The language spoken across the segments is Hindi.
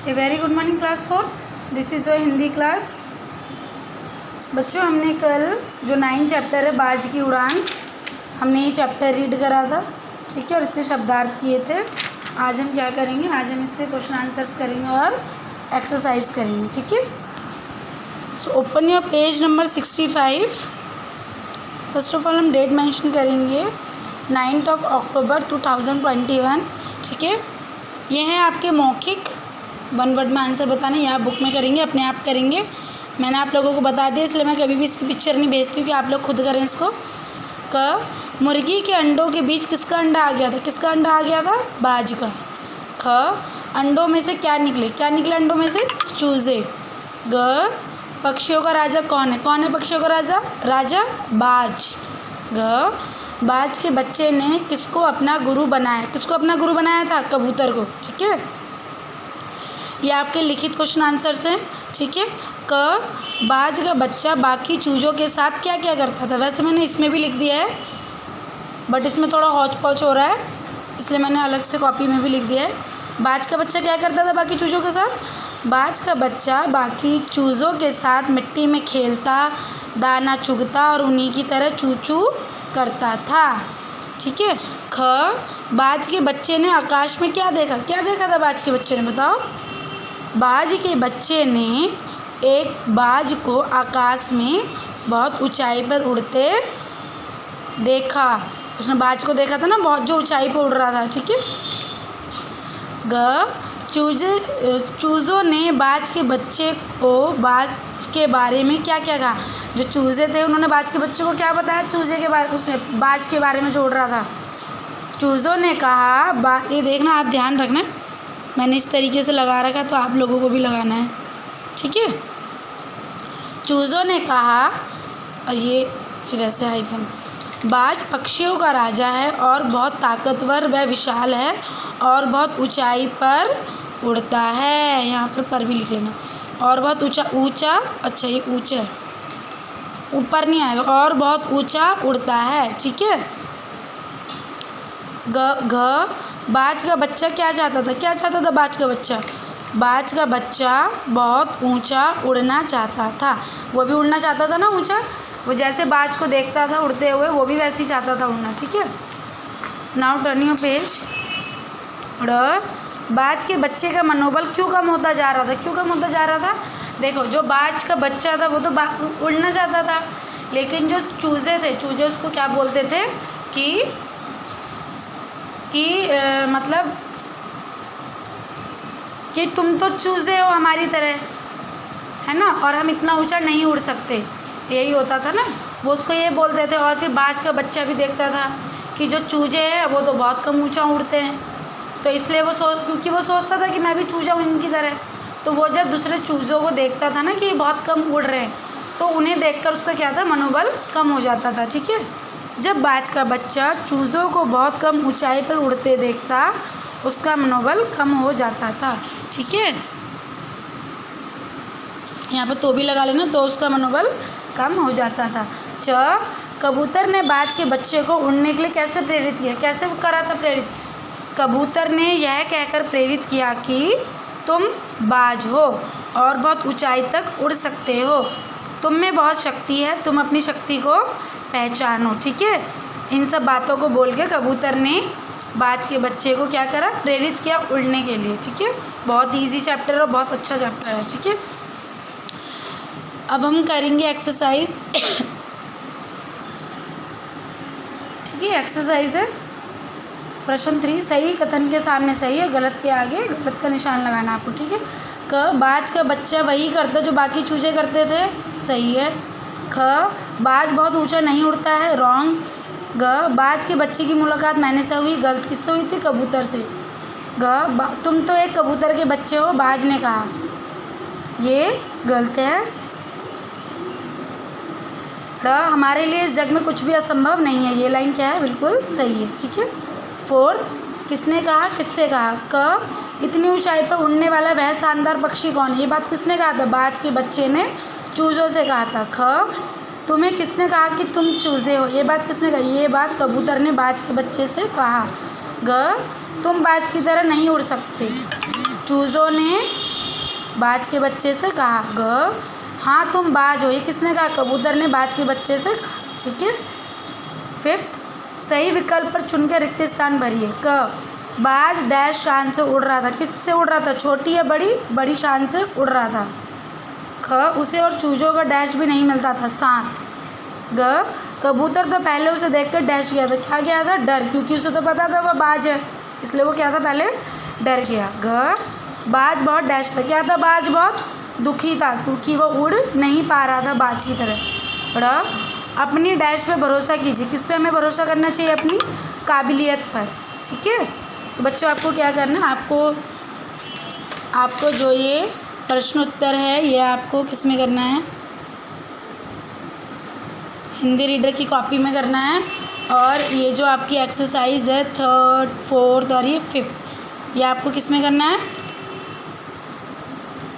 A very good morning class 4। This is your Hindi class. बच्चों, हमने कल जो 9 चैप्टर है बाज की उड़ान, हमने ये चैप्टर रीड करा था, ठीक है, और इसके शब्दार्थ किए थे। आज हम क्या करेंगे, आज हम इसके क्वेश्चन आंसर्स करेंगे और एक्सरसाइज करेंगे, ठीक है। So open your page number 65। First of all हम डेट मेंशन करेंगे 9 अक्टूबर 2021, ठीक है। ये हैं आपके मौखिक 1 वर्ड में आंसर बताने, या आप बुक में करेंगे, अपने आप करेंगे। मैंने आप लोगों को बता दिया, इसलिए मैं कभी भी इसकी पिक्चर नहीं भेजती हूँ कि आप लोग खुद करें इसको। मुर्गी के अंडों के बीच किसका अंडा आ गया था? किसका अंडा आ गया था? बाज का। अंडों में से क्या निकले? क्या निकले अंडों में से? चूजे। पक्षियों का राजा कौन है? कौन है पक्षियों का राजा? राजा बाज। बाज के बच्चे ने किसको अपना गुरु बनाया? किसको अपना गुरु बनाया था? कबूतर को, ठीक है। ये आपके लिखित क्वेश्चन आंसर्स हैं, ठीक है। बाज का बच्चा बाकी चूजों के साथ क्या क्या करता था? वैसे मैंने इसमें भी लिख दिया है, बट इसमें थोड़ा हौच पौच हो रहा है, इसलिए मैंने अलग से कॉपी में भी लिख दिया है। बाज का बच्चा क्या करता था बाकी चूजों के साथ? बाज का बच्चा बाकी चूज़ों के साथ मिट्टी में खेलता, दाना चुगता और उन्हीं की तरह चू चू करता था, ठीक है। बाज के बच्चे ने आकाश में क्या देखा? क्या देखा था बाज के बच्चे ने? बताओ। बाज के बच्चे ने एक बाज को आकाश में बहुत ऊंचाई पर उड़ते देखा। उसने बाज को देखा था ना, बहुत जो ऊंचाई पर उड़ रहा था, ठीक है। चूज़ों ने बाज के बच्चे को बाज के बारे में क्या क्या कहा? जो चूज़े थे उन्होंने बाज के बच्चे को क्या बताया? चूज़े के बारे, उसने बाज के बारे में जो उड़ रहा था। चूज़ों ने कहा, ये देखना, आप ध्यान रखना, मैंने इस तरीके से लगा रखा, तो आप लोगों को भी लगाना है, ठीक है। चूज़ों ने कहा, और ये फिर ऐसे हाइफन, बाज पक्षियों का राजा है और बहुत ताकतवर व विशाल है और बहुत ऊंचाई पर उड़ता है। यहाँ पर भी लिख लेना। और बहुत ऊंचा, अच्छा ये ऊंचा है, ऊपर नहीं आएगा। और बहुत ऊंचा उड़ता है, ठीक है। बाज का बच्चा क्या चाहता था? क्या चाहता था बाज का बच्चा? बाज का बच्चा बहुत ऊंचा उड़ना चाहता था। वो भी उड़ना चाहता था ना ऊंचा, वो जैसे बाज को देखता था उड़ते हुए, वो भी वैसे ही चाहता था उड़ना, ठीक है। Now turn your page. बाज के बच्चे का मनोबल क्यों कम होता जा रहा था? क्यों कम होता जा रहा था? देखो, जो बाज का बच्चा था वो तो उड़ना चाहता था, लेकिन जो चूज़े थे, चूज़े उसको क्या बोलते थे कि मतलब कि तुम तो चूज़े हो हमारी तरह, है ना, और हम इतना ऊंचा नहीं उड़ सकते, यही होता था ना, वो उसको ये बोलते थे। और फिर बाज का बच्चा भी देखता था कि जो चूजे हैं वो तो बहुत कम ऊंचा उड़ते हैं, तो इसलिए क्योंकि वो सोचता था कि मैं भी चूजा हूँ इनकी तरह, तो वो जब दूसरे चूज़ों को देखता था ना कि ये बहुत कम उड़ रहे हैं, तो उन्हें देखकर उसका क्या था, मनोबल कम हो जाता था, ठीक है। जब बाज का बच्चा चूज़ों को बहुत कम ऊंचाई पर उड़ते देखता, उसका मनोबल कम हो जाता था, ठीक है। यहाँ पर तो भी लगा लेना, तो उसका मनोबल कम हो जाता था। कबूतर ने बाज के बच्चे को उड़ने के लिए कैसे प्रेरित किया? कैसे करा था प्रेरित? कबूतर ने यह कहकर प्रेरित किया कि तुम बाज हो और बहुत ऊंचाई तक उड़ सकते हो, तुम में बहुत शक्ति है, तुम अपनी शक्ति को पहचानो, ठीक है। इन सब बातों को बोल के कबूतर ने बाज के बच्चे को क्या करा? प्रेरित किया उड़ने के लिए, ठीक है। बहुत इजी चैप्टर है और बहुत अच्छा चैप्टर है, ठीक है। अब हम करेंगे एक्सरसाइज, ठीक है। एक्सरसाइज है प्रश्न 3, सही कथन के सामने सही है, गलत के आगे गलत का निशान लगाना आपको, ठीक है। बाज का बच्चा वही करता जो बाकी चूजे करते थे, सही है। बाज बहुत ऊंचा नहीं उड़ता है, रॉन्ग। बाज के बच्चे की मुलाकात मैंने से हुई, गलत किससे हुई थी? कबूतर से। तुम तो एक कबूतर के बच्चे हो, बाज ने कहा, ये गलत है। हमारे लिए इस जग में कुछ भी असंभव नहीं है, ये लाइन क्या है? बिल्कुल सही है, ठीक है। 4, किसने कहा? किससे कहा? इतनी ऊंचाई पर उड़ने वाला वह शानदार पक्षी कौन है? ये बात किसने कहा था? बाज के बच्चे ने चूज़ों से कहा था। तुम्हें किसने कहा कि तुम चूज़े हो? ये बात किसने कही? ये बात कबूतर ने बाज के बच्चे से कहा। तुम बाज की तरह नहीं उड़ सकते। चूज़ों ने बाज के बच्चे से कहा। ग, हाँ तुम बाज हो, ये किसने कहा? कबूतर ने बाज के बच्चे से कहा। ठीक है। फिफ्थ, सही विकल्प पर चुनकर रिक्त स्थान भरिए। क, बाज डैश शान से उड़ रहा था। किससे उड़ रहा था? छोटी या बड़ी? बड़ी शान से उड़ रहा था। ख, उसे और चूजों का डैश भी नहीं मिलता था, साथ। ग, कबूतर तो पहले उसे देखकर डैश गया था। क्या गया था? डर, क्योंकि उसे तो पता था वह बाज है, इसलिए वो क्या था? पहले डर गया। घ, बाज बहुत डैश था। क्या था? बाज बहुत दुखी था, क्योंकि वह उड़ नहीं पा रहा था बाज की तरह। र, अपनी डैश पे भरोसा कीजिए। किस पे हमें भरोसा करना चाहिए? अपनी काबिलियत पर। ठीक है। तो बच्चों आपको क्या करना है? आपको जो ये प्रश्न उत्तर है ये आपको किस में करना है? हिंदी रीडर की कॉपी में करना है। और ये जो आपकी एक्सरसाइज है 3rd, 4th और ये 5th, ये आपको किस में करना है?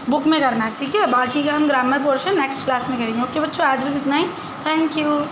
बुक में करना है। ठीक है। बाकी का हम ग्रामर पोर्शन नेक्स्ट क्लास में करेंगे। ओके बच्चों, आज बस इतना ही। Thank you.